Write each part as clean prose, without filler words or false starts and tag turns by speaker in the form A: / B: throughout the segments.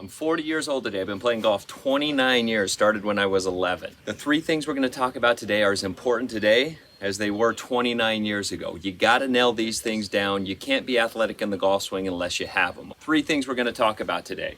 A: 40 years old today. I've been playing golf 29 years, started when I was 11. The three things we're going to talk about today are as important today as they were 29 years ago. You got to nail these things down. You can't be athletic in the golf swing unless you have them. Three things we're going to talk about today.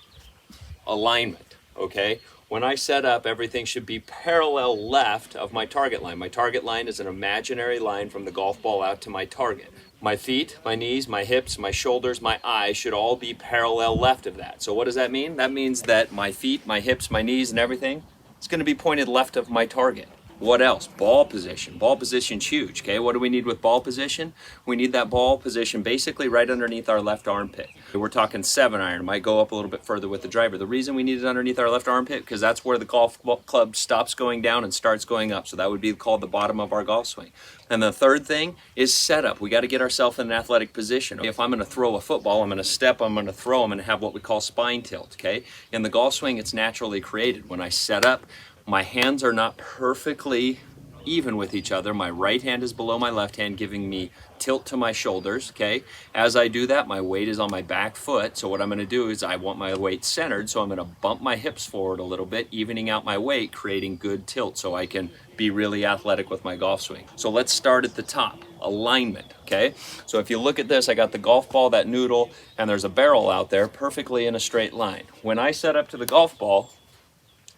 A: Alignment, okay? When I set up, everything should be parallel left of my target line. My target line is an imaginary line from the golf ball out to my target. My feet, my knees, my hips, my shoulders, my eyes should all be parallel left of that. So what does that mean? That means that my feet, my hips, my knees, and everything, it's going to be pointed left of my target. What else? Ball position. Ball position's huge, okay? What do we need with ball position? We need that ball position basically right underneath our left armpit. We're talking 7-iron, might go up a little bit further with the driver. The reason we need it underneath our left armpit, because that's where the golf club stops going down and starts going up. So that would be called the bottom of our golf swing. And the third thing is setup. We got to get ourselves in an athletic position. If I'm going to throw a football, I'm going to step, I'm going to throw, I'm going to have what we call spine tilt, okay? In the golf swing, it's naturally created. When I set up, my hands are not perfectly even with each other. My right hand is below my left hand, giving me tilt to my shoulders, okay? As I do that, my weight is on my back foot. So what I'm going to do is I want my weight centered, so I'm going to bump my hips forward a little bit, evening out my weight, creating good tilt so I can be really athletic with my golf swing. So let's start at the top. Alignment, okay? So if you look at this, I got the golf ball, that noodle, and there's a barrel out there perfectly in a straight line. When I set up to the golf ball,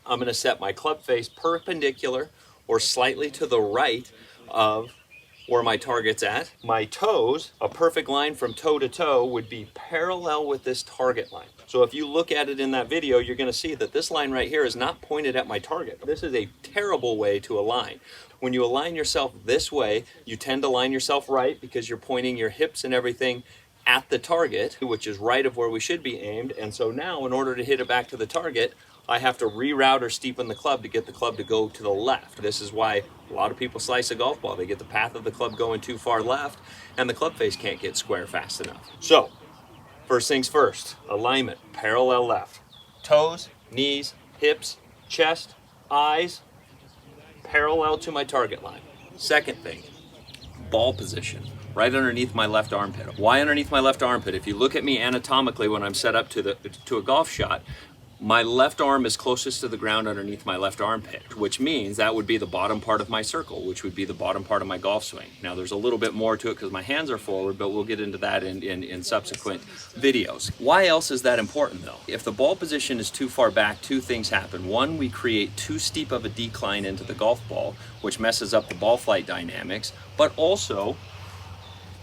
A: I'm going to set my club face perpendicular or slightly to the right of where my target's at. My toes, a perfect line from toe to toe, would be parallel with this target line. So if you look at it in that video, you're going to see that this line right here is not pointed at my target. This is a terrible way to align. When you align yourself this way, you tend to line yourself right because you're pointing your hips and everything at the target, which is right of where we should be aimed. And so now, in order to hit it back to the target, I have to reroute or steepen the club to get the club to go to the left. This is why a lot of people slice a golf ball. They get the path of the club going too far left, and the club face can't get square fast enough. So, first things first, alignment, parallel left. Toes, knees, hips, chest, eyes, parallel to my target line. Second thing, ball position. Right underneath my left armpit. Why underneath my left armpit? If you look at me anatomically when I'm set up to a golf shot, my left arm is closest to the ground underneath my left armpit, which means that would be the bottom part of my circle, which would be the bottom part of my golf swing. Now there's a little bit more to it because my hands are forward, but we'll get into that in subsequent videos. Why else is that important though? If the ball position is too far back, two things happen. One, we create too steep of a decline into the golf ball, which messes up the ball flight dynamics, but also,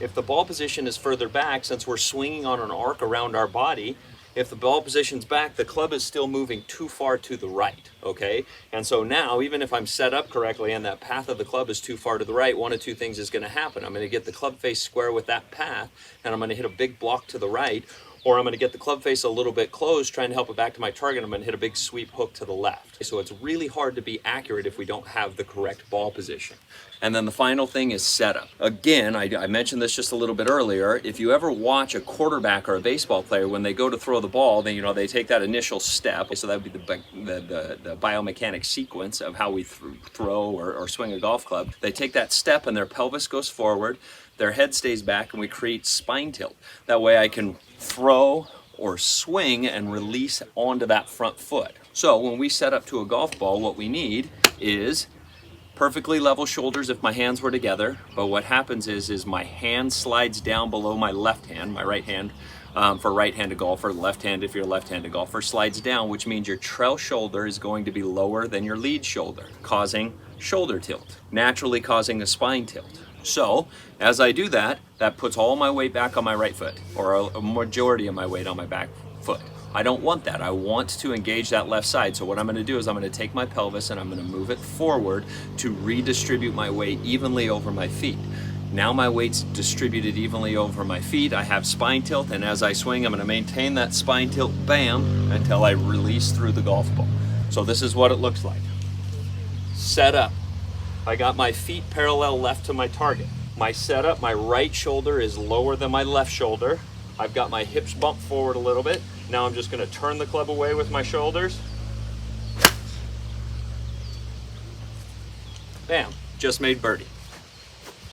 A: if the ball position is further back, since we're swinging on an arc around our body, if the ball position's back, the club is still moving too far to the right, okay? And so now, even if I'm set up correctly and that path of the club is too far to the right, one of two things is going to happen. I'm going to get the club face square with that path, and I'm going to hit a big block to the right, or I'm going to get the club face a little bit closed, trying to help it back to my target. I'm going to hit a big sweep hook to the left. So it's really hard to be accurate if we don't have the correct ball position. And then the final thing is setup. Again, I mentioned this just a little bit earlier. If you ever watch a quarterback or a baseball player, when they go to throw the ball, they take that initial step. So that would be the biomechanic sequence of how we throw or swing a golf club. They take that step and their pelvis goes forward, their head stays back, and we create spine tilt. That way I can throw or swing and release onto that front foot. So when we set up to a golf ball, what we need is perfectly level shoulders if my hands were together, but what happens is my hand slides down below my left hand, my right hand, for right-handed golfer, left hand if you're a left-handed golfer, slides down, which means your trail shoulder is going to be lower than your lead shoulder, causing shoulder tilt, naturally causing a spine tilt. So, as I do that, that puts all my weight back on my right foot, or a majority of my weight on my back foot. I don't want that. I want to engage that left side. So what I'm going to do is I'm going to take my pelvis and I'm going to move it forward to redistribute my weight evenly over my feet. Now my weight's distributed evenly over my feet. I have spine tilt, and as I swing, I'm going to maintain that spine tilt, bam, until I release through the golf ball. So this is what it looks like. Set up. I got my feet parallel left to my target. My setup, my right shoulder is lower than my left shoulder. I've got my hips bumped forward a little bit. Now I'm just going to turn the club away with my shoulders. Bam, just made birdie.